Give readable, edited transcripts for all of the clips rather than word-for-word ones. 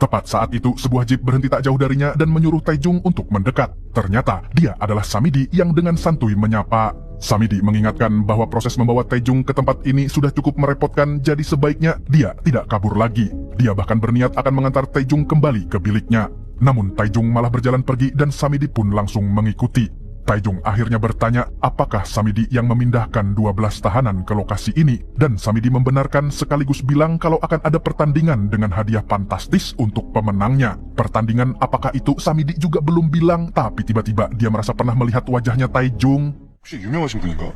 Tepat saat itu, sebuah jeep berhenti tak jauh darinya dan menyuruh Taejung untuk mendekat. Ternyata, dia adalah Samidi yang dengan santuy menyapa. Samidi mengingatkan bahwa proses membawa Taejung ke tempat ini sudah cukup merepotkan, jadi sebaiknya dia tidak kabur lagi. Dia bahkan berniat akan mengantar Taejung kembali ke biliknya. Namun Taejung malah berjalan pergi dan Samidi pun langsung mengikuti. Taejung akhirnya bertanya apakah Samidi yang memindahkan 12 tahanan ke lokasi ini, dan Samidi membenarkan sekaligus bilang kalau akan ada pertandingan dengan hadiah fantastis untuk pemenangnya. Pertandingan apakah itu Samidi juga belum bilang, tapi tiba-tiba dia merasa pernah melihat wajahnya Taejung. 혹시 유명하신 분인가?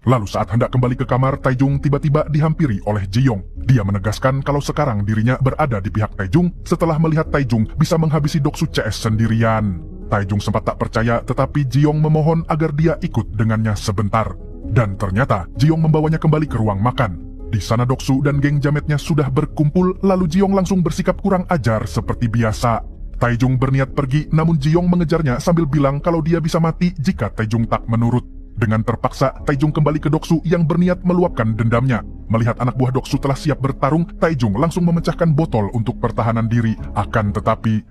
Lalu saat hendak kembali ke kamar, Taejung tiba-tiba dihampiri oleh Ji-yong. Dia menegaskan kalau sekarang dirinya berada di pihak Taejung setelah melihat Taejung bisa menghabisi Doksu CS sendirian. Taejung sempat tak percaya, tetapi Ji-yong memohon agar dia ikut dengannya sebentar. Dan ternyata Ji-yong membawanya kembali ke ruang makan. Di sana Doksu dan geng jametnya sudah berkumpul, lalu Ji-yong langsung bersikap kurang ajar seperti biasa. Taejung berniat pergi, namun Ji-yong mengejarnya sambil bilang kalau dia bisa mati jika Taejung tak menurut. Dengan terpaksa, Taejung kembali ke Doksu yang berniat meluapkan dendamnya. Melihat anak buah Doksu telah siap bertarung, Taejung langsung memecahkan botol untuk pertahanan diri. Akan tetapi,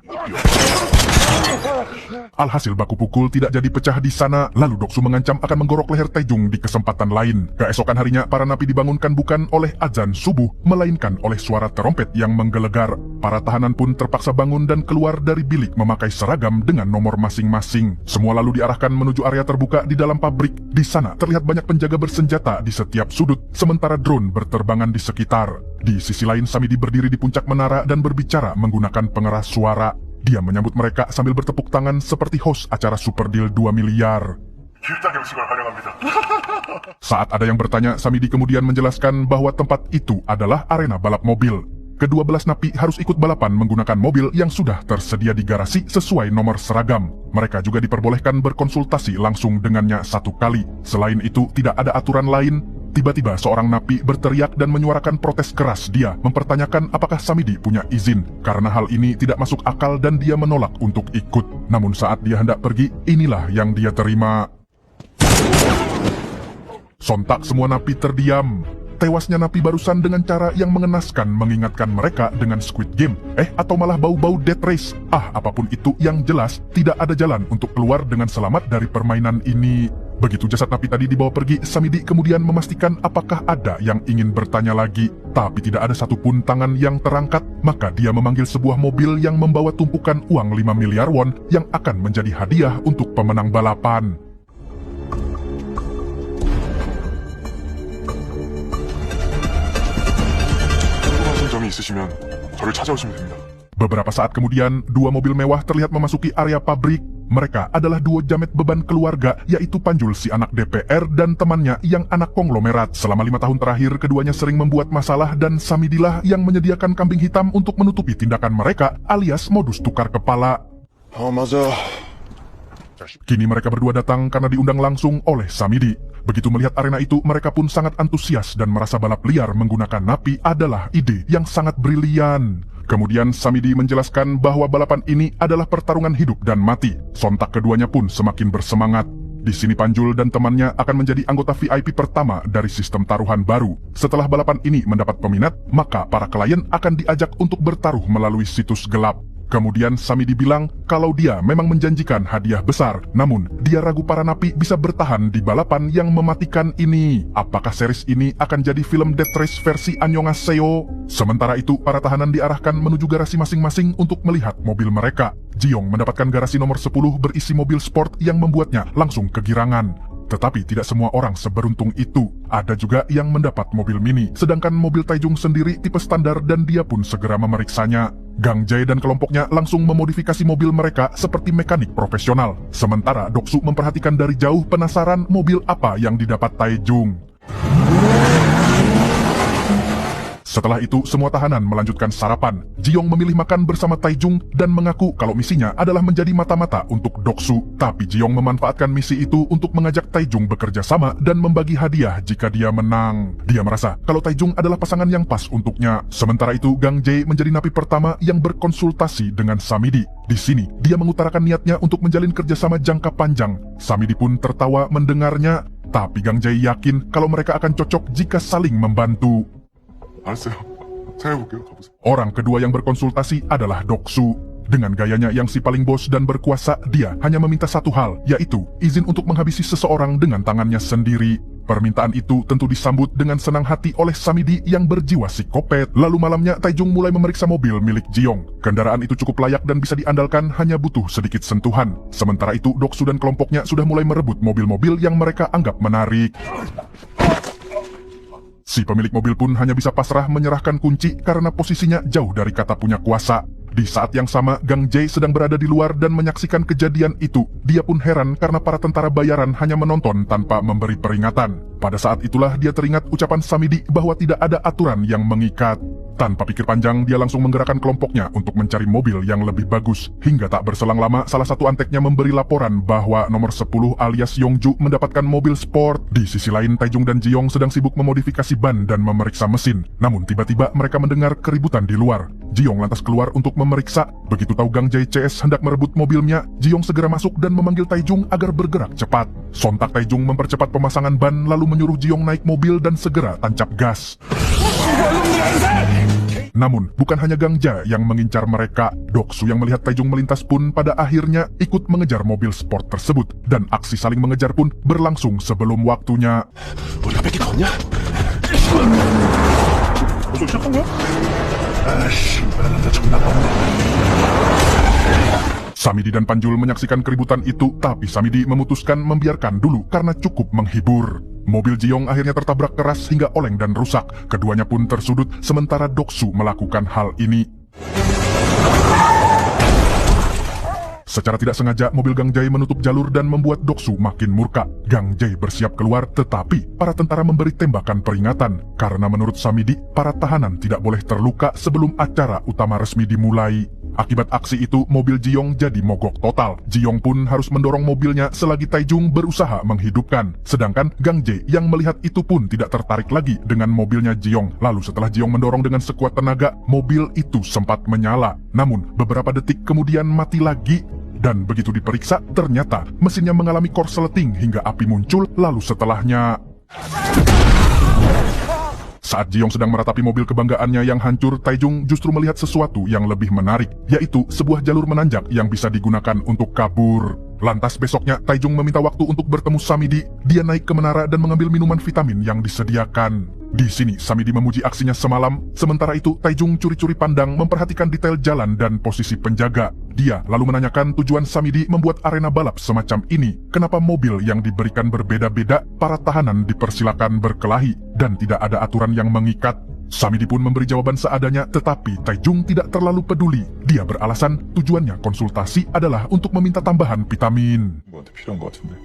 alhasil baku pukul tidak jadi pecah di sana, lalu Doksu mengancam akan menggorok leher Taejung di kesempatan lain. Keesokan harinya, para napi dibangunkan bukan oleh azan subuh, melainkan oleh suara terompet yang menggelegar. Para tahanan pun terpaksa bangun dan keluar dari bilik memakai seragam dengan nomor masing-masing. Semua lalu diarahkan menuju area terbuka di dalam pabrik. Di sana terlihat banyak penjaga bersenjata di setiap sudut, sementara drone berterbangan di sekitar. Di sisi lain, Samidi berdiri di puncak menara dan berbicara menggunakan pengeras suara. Dia menyambut mereka sambil bertepuk tangan seperti host acara Super Deal 2 miliar. Saat ada yang bertanya, Samidi kemudian menjelaskan bahwa tempat itu adalah arena balap mobil. Ke-12 napi harus ikut balapan menggunakan mobil yang sudah tersedia di garasi sesuai nomor seragam. Mereka juga diperbolehkan berkonsultasi langsung dengannya satu kali. Selain itu, tidak ada aturan lain. Tiba-tiba seorang napi berteriak dan menyuarakan protes keras. Dia mempertanyakan apakah Samidi punya izin. Karena hal ini tidak masuk akal dan dia menolak untuk ikut. Namun saat dia hendak pergi, inilah yang dia terima. Sontak semua napi terdiam. Tewasnya napi barusan dengan cara yang mengenaskan mengingatkan mereka dengan Squid Game. Atau malah bau-bau Death Race. Apapun itu, yang jelas tidak ada jalan untuk keluar dengan selamat dari permainan ini. Begitu jasad napi tadi dibawa pergi, Samidi kemudian memastikan apakah ada yang ingin bertanya lagi. Tapi tidak ada satupun tangan yang terangkat. Maka dia memanggil sebuah mobil yang membawa tumpukan uang 5 miliar won yang akan menjadi hadiah untuk pemenang balapan. Beberapa saat kemudian, dua mobil mewah terlihat memasuki area pabrik. Mereka adalah dua jamet beban keluarga, yaitu Panjul si anak DPR dan temannya yang anak konglomerat. Selama 5 tahun terakhir, keduanya sering membuat masalah dan Samidilah yang menyediakan kambing hitam untuk menutupi tindakan mereka, alias modus tukar kepala. Kini mereka berdua datang karena diundang langsung oleh Samidi. Begitu melihat arena itu, mereka pun sangat antusias dan merasa balap liar menggunakan napi adalah ide yang sangat brilian. Kemudian Samidi menjelaskan bahwa balapan ini adalah pertarungan hidup dan mati. Sontak keduanya pun semakin bersemangat. Di sini Panjul dan temannya akan menjadi anggota VIP pertama dari sistem taruhan baru. Setelah balapan ini mendapat peminat, maka para klien akan diajak untuk bertaruh melalui situs gelap. Kemudian Samidi bilang kalau dia memang menjanjikan hadiah besar, namun dia ragu para napi bisa bertahan di balapan yang mematikan ini. Apakah series ini akan jadi film Death Race versi Annyeonghaseyo? Sementara itu, para tahanan diarahkan menuju garasi masing-masing untuk melihat mobil mereka. Ji-yong mendapatkan garasi nomor 10 berisi mobil sport yang membuatnya langsung kegirangan. Tetapi tidak semua orang seberuntung itu. Ada juga yang mendapat mobil mini, sedangkan mobil Taejung sendiri tipe standar dan dia pun segera memeriksanya. Gang Jae dan kelompoknya langsung memodifikasi mobil mereka seperti mekanik profesional. Sementara Doksu memperhatikan dari jauh penasaran mobil apa yang didapat Taejung. Setelah itu, semua tahanan melanjutkan sarapan. Ji-yong memilih makan bersama Taejung dan mengaku kalau misinya adalah menjadi mata-mata untuk Doksu. Tapi Ji-yong memanfaatkan misi itu untuk mengajak Taejung bekerja sama dan membagi hadiah jika dia menang. Dia merasa kalau Taejung adalah pasangan yang pas untuknya. Sementara itu, Gang Jae menjadi napi pertama yang berkonsultasi dengan Samidi. Di sini, dia mengutarakan niatnya untuk menjalin kerjasama jangka panjang. Samidi pun tertawa mendengarnya, tapi Gang Jae yakin kalau mereka akan cocok jika saling membantu. 알았어요. saya 볼게요. 가보세요. Orang kedua yang berkonsultasi adalah Doksu. Dengan gayanya yang si paling bos dan berkuasa, dia hanya meminta satu hal, yaitu izin untuk menghabisi seseorang dengan tangannya sendiri. Permintaan itu tentu disambut dengan senang hati oleh Samidi yang berjiwa psikopat. Lalu malamnya, Taejung mulai memeriksa mobil milik Jiyong. Kendaraan itu cukup layak dan bisa diandalkan, hanya butuh sedikit sentuhan. Sementara itu, Doksu dan kelompoknya sudah mulai merebut mobil-mobil yang mereka anggap menarik. Si pemilik mobil pun hanya bisa pasrah menyerahkan kunci karena posisinya jauh dari kata punya kuasa. Di saat yang sama, Gang Jae sedang berada di luar dan menyaksikan kejadian itu. Dia pun heran karena para tentara bayaran hanya menonton tanpa memberi peringatan. Pada saat itulah dia teringat ucapan Samidi bahwa tidak ada aturan yang mengikat. Tanpa pikir panjang, dia langsung menggerakkan kelompoknya untuk mencari mobil yang lebih bagus. Hingga tak berselang lama, salah satu anteknya memberi laporan bahwa nomor 10 alias Yongju mendapatkan mobil sport. Di sisi lain, Taejung dan Jiyong sedang sibuk memodifikasi ban dan memeriksa mesin. Namun tiba-tiba mereka mendengar keributan di luar. Jiyong lantas keluar untuk memeriksa. Begitu tahu Gang Jae CS hendak merebut mobilnya, Jiyong segera masuk dan memanggil Taejung agar bergerak cepat. Sontak Taejung mempercepat pemasangan ban lalu menyuruh Jiyong naik mobil dan segera tancap gas. Namun, bukan hanya Gang Jae yang mengincar mereka. Doksu yang melihat Taejung melintas pun pada akhirnya ikut mengejar mobil sport tersebut. Dan aksi saling mengejar pun berlangsung sebelum waktunya. 우리가 뺏기 나왔냐? 벌써 시작한 거야? 아씨, 나한테 존나 뻔해. Samidi dan Panjul menyaksikan keributan itu, tapi Samidi memutuskan membiarkan dulu karena cukup menghibur. Mobil Jiyong akhirnya tertabrak keras hingga oleng dan rusak. Keduanya pun tersudut, sementara Doksu melakukan hal ini. Secara tidak sengaja, mobil Gang Jae menutup jalur dan membuat Doksu makin murka. Gang Jae bersiap keluar, tetapi para tentara memberi tembakan peringatan. Karena menurut Samidi, para tahanan tidak boleh terluka sebelum acara utama resmi dimulai. Akibat aksi itu, mobil Jiyong jadi mogok total. Jiyong pun harus mendorong mobilnya selagi Taejung berusaha menghidupkan. Sedangkan Gang Jae yang melihat itu pun tidak tertarik lagi dengan mobilnya Jiyong. Lalu setelah Jiyong mendorong dengan sekuat tenaga, mobil itu sempat menyala. Namun beberapa detik kemudian mati lagi. Dan begitu diperiksa, ternyata mesinnya mengalami korsleting hingga api muncul. Lalu setelahnya... Saat Jiyong sedang meratapi mobil kebanggaannya yang hancur, Taejung justru melihat sesuatu yang lebih menarik, yaitu sebuah jalur menanjak yang bisa digunakan untuk kabur. Lantas besoknya, Taejung meminta waktu untuk bertemu Samidi. Dia naik ke menara dan mengambil minuman vitamin yang disediakan. Di sini, Samidi memuji aksinya semalam. Sementara itu, Taejung curi-curi pandang memperhatikan detail jalan dan posisi penjaga. Dia lalu menanyakan tujuan Samidi membuat arena balap semacam ini. Kenapa mobil yang diberikan berbeda-beda, para tahanan dipersilakan berkelahi, dan tidak ada aturan yang mengikat. Samidi pun memberi jawaban seadanya, tetapi Taejung tidak terlalu peduli. Dia beralasan tujuannya konsultasi adalah untuk meminta tambahan vitamin. 뭐한테 필요한 거 같은데.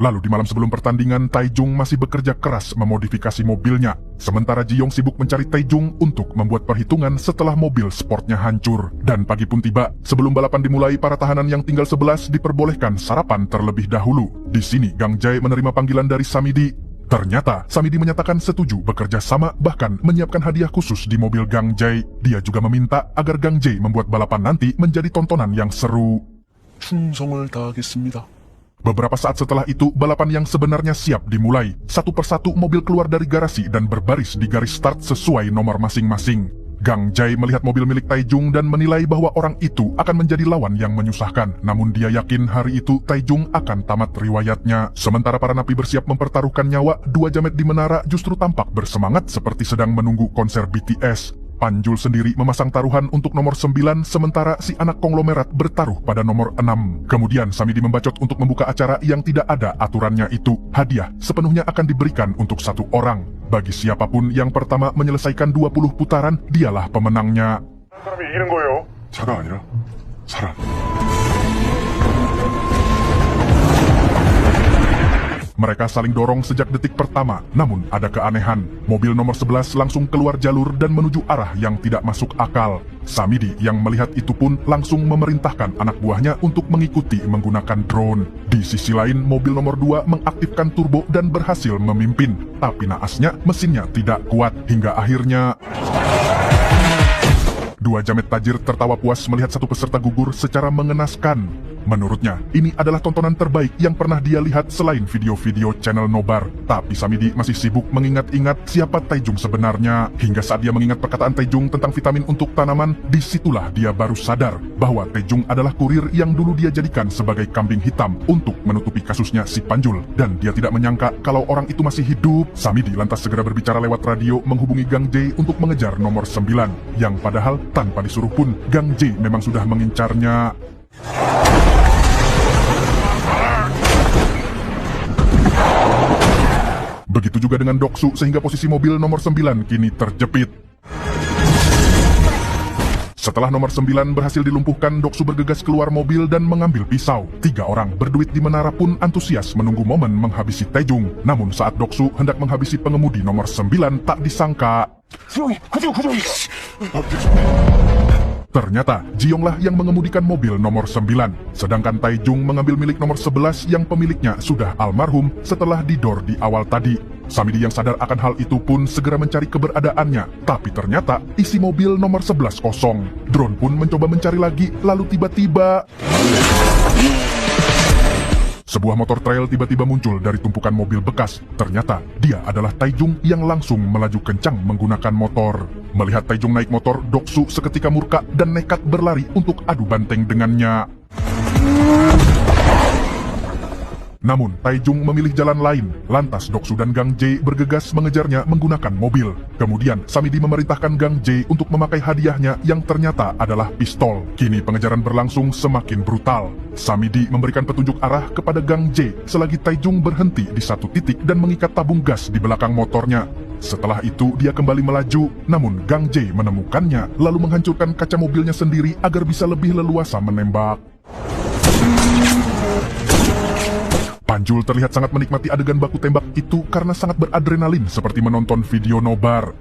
Lalu di malam sebelum pertandingan, Taejung masih bekerja keras memodifikasi mobilnya. Sementara Jiyong sibuk mencari Taejung untuk membuat perhitungan setelah mobil sportnya hancur. Dan pagi pun tiba. Sebelum balapan dimulai, para tahanan yang tinggal 11 diperbolehkan sarapan terlebih dahulu. Di sini, Gang Jae menerima panggilan dari Samidi. Ternyata, Samidi menyatakan setuju bekerja sama, bahkan menyiapkan hadiah khusus di mobil Gang Jae. Dia juga meminta agar Gang Jae membuat balapan nanti menjadi tontonan yang seru. 충성을 다하겠습니다. Beberapa saat setelah itu, balapan yang sebenarnya siap dimulai. Satu persatu mobil keluar dari garasi dan berbaris di garis start sesuai nomor masing-masing. Gang Jae melihat mobil milik Taejung dan menilai bahwa orang itu akan menjadi lawan yang menyusahkan. Namun dia yakin hari itu Taejung akan tamat riwayatnya. Sementara para napi bersiap mempertaruhkan nyawa, dua jamet di menara justru tampak bersemangat seperti sedang menunggu konser BTS. Panjul sendiri memasang taruhan untuk nomor 9, sementara si anak konglomerat bertaruh pada nomor 6. Kemudian Samidi membacot untuk membuka acara yang tidak ada aturannya itu. Hadiah sepenuhnya akan diberikan untuk satu orang. Bagi siapapun yang pertama menyelesaikan 20 putaran, dialah pemenangnya. 사람이 이기는 거예요. 자가 아니라 사람. Mereka saling dorong sejak detik pertama, namun ada keanehan. Mobil nomor 11 langsung keluar jalur dan menuju arah yang tidak masuk akal. Samidi yang melihat itu pun langsung memerintahkan anak buahnya untuk mengikuti menggunakan drone. Di sisi lain, mobil nomor 2 mengaktifkan turbo dan berhasil memimpin. Tapi naasnya, mesinnya tidak kuat hingga akhirnya... Dua jamet tajir tertawa puas melihat satu peserta gugur secara mengenaskan. Menurutnya, ini adalah tontonan terbaik yang pernah dia lihat selain video-video channel Nobar. Tapi Samidi masih sibuk mengingat-ingat siapa Taejung sebenarnya. Hingga saat dia mengingat perkataan Taejung tentang vitamin untuk tanaman, disitulah dia baru sadar bahwa Taejung adalah kurir yang dulu dia jadikan sebagai kambing hitam untuk menutupi kasusnya si Panjul. Dan dia tidak menyangka kalau orang itu masih hidup. Samidi lantas segera berbicara lewat radio menghubungi Gang Jae untuk mengejar nomor 9. Yang padahal tanpa disuruh pun, Gang Jae memang sudah mengincarnya. Begitu juga dengan Doksu sehingga posisi mobil nomor 9 kini terjepit. Setelah nomor 9 berhasil dilumpuhkan, Doksu bergegas keluar mobil dan mengambil pisau. 3 orang berduit di menara pun antusias menunggu momen menghabisi Taejung. Namun saat Doksu hendak menghabisi pengemudi nomor 9, tak disangka ternyata Jionglah yang mengemudikan mobil nomor 9. Sedangkan Taejung mengambil milik nomor 11 yang pemiliknya sudah almarhum setelah didor di awal tadi. Samidi yang sadar akan hal itu pun segera mencari keberadaannya. Tapi ternyata isi mobil nomor 11 kosong. Drone pun mencoba mencari lagi, lalu tiba-tiba sebuah motor trail tiba-tiba muncul dari tumpukan mobil bekas. Ternyata dia adalah Taejung yang langsung melaju kencang menggunakan motor. Melihat Taejung naik motor, Doksu seketika murka dan nekat berlari untuk adu banteng dengannya. Namun, Taejung memilih jalan lain. Lantas Doksu dan Gang Jae bergegas mengejarnya menggunakan mobil. Kemudian, Samidi memerintahkan Gang Jae untuk memakai hadiahnya yang ternyata adalah pistol. Kini pengejaran berlangsung semakin brutal. Samidi memberikan petunjuk arah kepada Gang Jae selagi Taejung berhenti di satu titik dan mengikat tabung gas di belakang motornya. Setelah itu, dia kembali melaju. Namun, Gang Jae menemukannya lalu menghancurkan kaca mobilnya sendiri agar bisa lebih leluasa menembak. Panjul terlihat sangat menikmati adegan baku tembak itu karena sangat beradrenalin seperti menonton video nobar.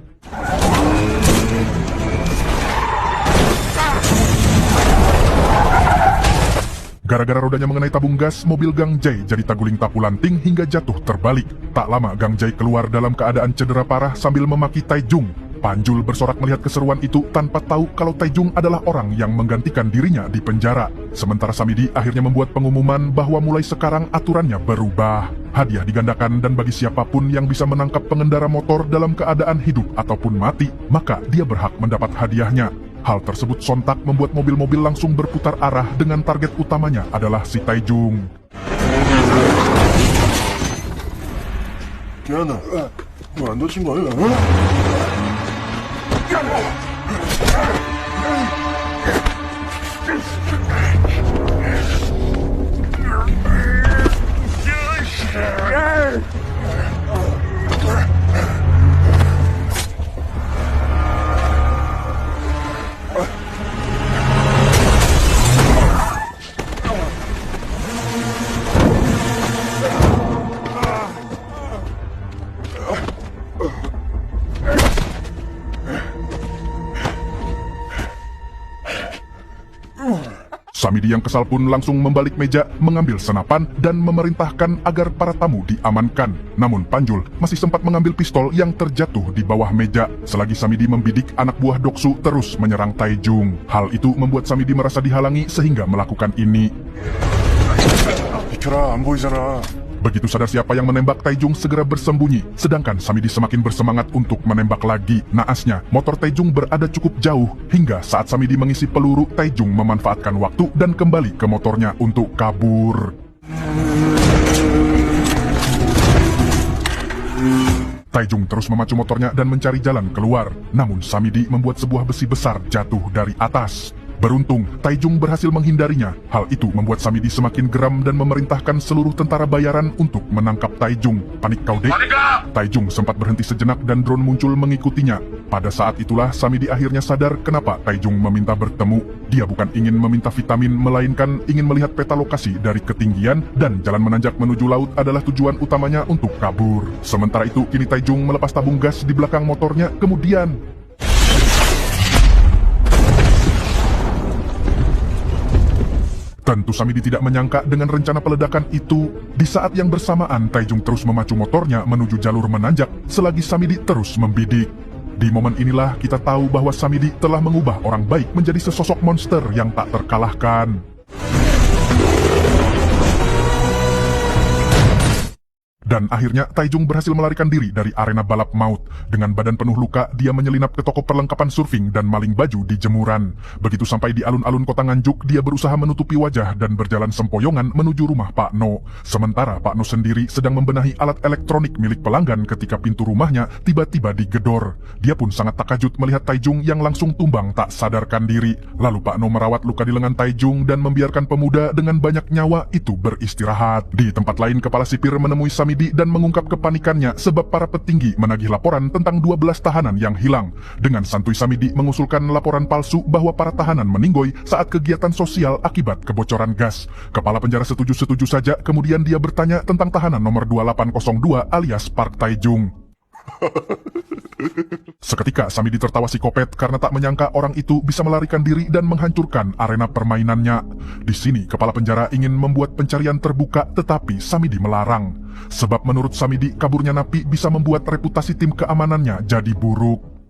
Gara-gara rodanya mengenai tabung gas, mobil Gang Jae jadi taguling tapulanting hingga jatuh terbalik. Tak lama Gang Jae keluar dalam keadaan cedera parah sambil memaki Taejung. Panjul bersorak melihat keseruan itu tanpa tahu kalau Taejung adalah orang yang menggantikan dirinya di penjara. Sementara Samidi akhirnya membuat pengumuman bahwa mulai sekarang aturannya berubah. Hadiah digandakan dan bagi siapapun yang bisa menangkap pengendara motor dalam keadaan hidup ataupun mati, maka dia berhak mendapat hadiahnya. Hal tersebut sontak membuat mobil-mobil langsung berputar arah dengan target utamanya adalah si Taejung. Diana, 뭐 안 다친 거 아니야? Samidi yang kesal pun langsung membalik meja, mengambil senapan, dan memerintahkan agar para tamu diamankan. Namun Panjul masih sempat mengambil pistol yang terjatuh di bawah meja. Selagi Samidi membidik, anak buah Doksu terus menyerang Taejung. Hal itu membuat Samidi merasa dihalangi sehingga melakukan ini. 비켜라, 안 보이잖아. Begitu sadar siapa yang menembak, Taejung segera bersembunyi. Sedangkan Samidi semakin bersemangat untuk menembak lagi. Naasnya, motor Taejung berada cukup jauh. Hingga saat Samidi mengisi peluru, Taejung memanfaatkan waktu dan kembali ke motornya untuk kabur. Taejung terus memacu motornya dan mencari jalan keluar. Namun Samidi membuat sebuah besi besar jatuh dari atas. Beruntung, Taejung berhasil menghindarinya. Hal itu membuat Samidi semakin geram dan memerintahkan seluruh tentara bayaran untuk menangkap Taejung. Panik kau, Dek? Taejung sempat berhenti sejenak dan drone muncul mengikutinya. Pada saat itulah Samidi akhirnya sadar kenapa Taejung meminta bertemu. Dia bukan ingin meminta vitamin, melainkan ingin melihat peta lokasi dari ketinggian dan jalan menanjak menuju laut adalah tujuan utamanya untuk kabur. Sementara itu, kini Taejung melepas tabung gas di belakang motornya, kemudian tentu Samidi tidak menyangka dengan rencana peledakan itu. Di saat yang bersamaan, Taejung terus memacu motornya menuju jalur menanjak, selagi Samidi terus membidik. Di momen inilah kita tahu bahwa Samidi telah mengubah orang baik menjadi sesosok monster yang tak terkalahkan. Dan akhirnya Taijung berhasil melarikan diri dari arena balap maut. Dengan badan penuh luka, dia menyelinap ke toko perlengkapan surfing dan maling baju di jemuran. Begitu sampai di alun-alun kota Nganjuk, dia berusaha menutupi wajah dan berjalan sempoyongan menuju rumah Pak No. Sementara Pak No sendiri sedang membenahi alat elektronik milik pelanggan ketika pintu rumahnya tiba-tiba digedor. Dia pun sangat takjub melihat Taijung yang langsung tumbang tak sadarkan diri. Lalu Pak No merawat luka di lengan Taijung dan membiarkan pemuda dengan banyak nyawa itu beristirahat. Di tempat lain, kepala sipir menemui Samidi dan mengungkap kepanikannya sebab para petinggi menagih laporan tentang 12 tahanan yang hilang. Dengan santuy Samidi mengusulkan laporan palsu bahwa para tahanan meninggoy saat kegiatan sosial akibat kebocoran gas. Kepala penjara setuju-setuju saja, kemudian dia bertanya tentang tahanan nomor 2802 alias Park Taijung. Seketika Samidi tertawa psikopat karena tak menyangka orang itu bisa melarikan diri dan menghancurkan arena permainannya. Di sini kepala penjara ingin membuat pencarian terbuka, tetapi Samidi melarang. Sebab menurut Samidi, kaburnya napi bisa membuat reputasi tim keamanannya jadi buruk.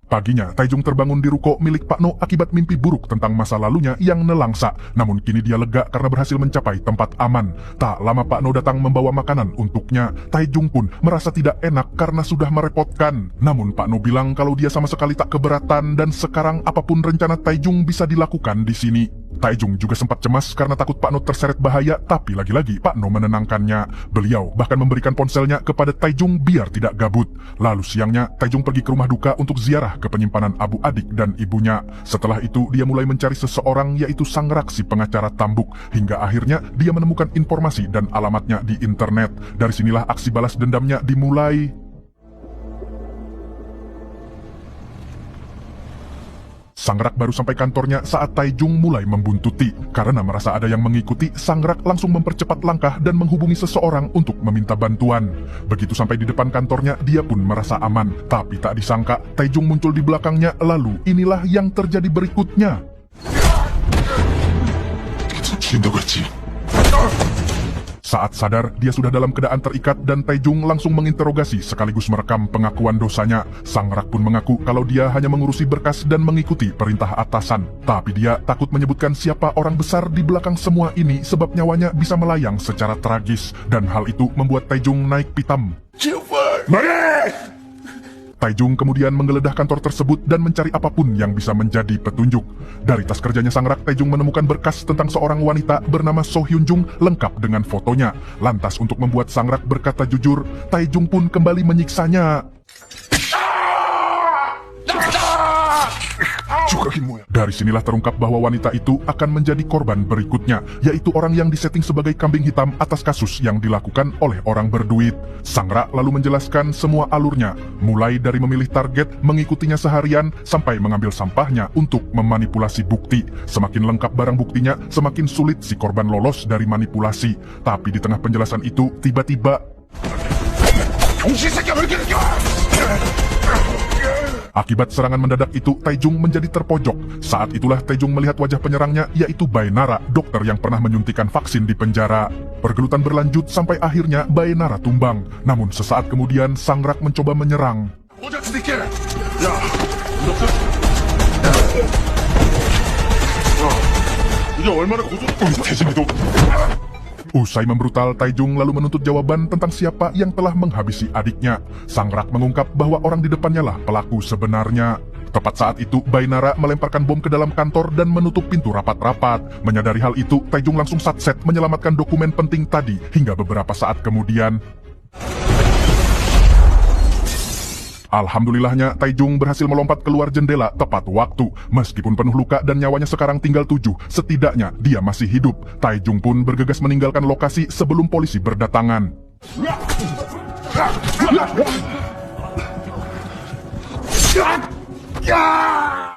Paginya, Taijung terbangun di ruko milik Pak No akibat mimpi buruk tentang masa lalunya yang nelangsa. Namun kini dia lega karena berhasil mencapai tempat aman. Tak lama Pak No datang membawa makanan untuknya. Taijung pun merasa tidak enak karena sudah merepotkan. Namun Pak No bilang kalau dia sama sekali tak keberatan dan sekarang apapun rencana Taijung bisa dilakukan di sini. Taijung juga sempat cemas karena takut Pak No terseret bahaya, tapi lagi-lagi Pak No menenangkannya. Beliau bahkan memberikan ponselnya kepada Taijung biar tidak gabut. Lalu siangnya, Taijung pergi ke rumah duka untuk ziarah ke penyimpanan abu adik dan ibunya. Setelah itu, dia mulai mencari seseorang yaitu sang raksi pengacara Tambuk. Hingga akhirnya, dia menemukan informasi dan alamatnya di internet. Dari sinilah aksi balas dendamnya dimulai. Sang rak baru sampai kantornya saat Taijung mulai membuntuti. Karena merasa ada yang mengikuti, sang rak langsung mempercepat langkah dan menghubungi seseorang untuk meminta bantuan. Begitu sampai di depan kantornya, dia pun merasa aman. Tapi tak disangka, Taijung muncul di belakangnya, lalu inilah yang terjadi berikutnya. Saat sadar, dia sudah dalam keadaan terikat dan Taijung langsung menginterogasi sekaligus merekam pengakuan dosanya. Sang rak pun mengaku kalau dia hanya mengurusi berkas dan mengikuti perintah atasan. Tapi dia takut menyebutkan siapa orang besar di belakang semua ini sebab nyawanya bisa melayang secara tragis. Dan hal itu membuat Taijung naik pitam. Taijung kemudian menggeledah kantor tersebut dan mencari apapun yang bisa menjadi petunjuk. Dari tas kerjanya sang rak, Taijung menemukan berkas tentang seorang wanita bernama So Hyun Jung lengkap dengan fotonya. Lantas untuk membuat sang rak berkata jujur, Taijung pun kembali menyiksanya. Dari sinilah terungkap bahwa wanita itu akan menjadi korban berikutnya, yaitu orang yang disetting sebagai kambing hitam atas kasus yang dilakukan oleh orang berduit. Sang rak lalu menjelaskan semua alurnya, mulai dari memilih target, mengikutinya seharian, sampai mengambil sampahnya untuk memanipulasi bukti. Semakin lengkap barang buktinya, semakin sulit si korban lolos dari manipulasi. Tapi di tengah penjelasan itu, tiba-tiba akibat serangan mendadak itu, Taijung menjadi terpojok. Saat itulah Taijung melihat wajah penyerangnya, yaitu Baenara, dokter yang pernah menyuntikan vaksin di penjara. Pergelutan berlanjut sampai akhirnya Baenara tumbang. Namun sesaat kemudian, sang rak mencoba menyerang. Usai membrutal, Taijung lalu menuntut jawaban tentang siapa yang telah menghabisi adiknya. Sang rak mengungkap bahwa orang di depannya lah pelaku sebenarnya. Tepat saat itu, Baenara melemparkan bom ke dalam kantor dan menutup pintu rapat-rapat. Menyadari hal itu, Taijung langsung satset menyelamatkan dokumen penting tadi hingga beberapa saat kemudian. Alhamdulillahnya, Taijung berhasil melompat keluar jendela tepat waktu. Meskipun penuh luka dan nyawanya sekarang tinggal 7, setidaknya dia masih hidup. Taijung pun bergegas meninggalkan lokasi sebelum polisi berdatangan.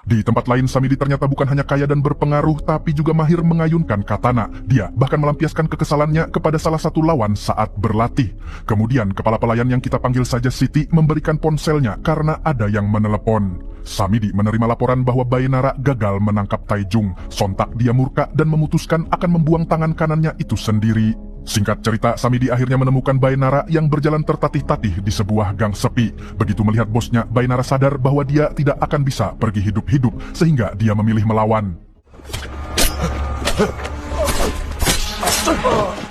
Di tempat lain, Samidi ternyata bukan hanya kaya dan berpengaruh, tapi juga mahir mengayunkan katana. Dia bahkan melampiaskan kekesalannya kepada salah satu lawan saat berlatih. Kemudian, kepala pelayan yang kita panggil saja Siti memberikan ponselnya karena ada yang menelepon. Samidi menerima laporan bahwa Baenara gagal menangkap Taijung. Sontak dia murka dan memutuskan akan membuang tangan kanannya itu sendiri. Singkat cerita, Samidi akhirnya menemukan Baenara yang berjalan tertatih-tatih di sebuah gang sepi. Begitu melihat bosnya, Baenara sadar bahwa dia tidak akan bisa pergi hidup-hidup, sehingga dia memilih melawan. Cepat!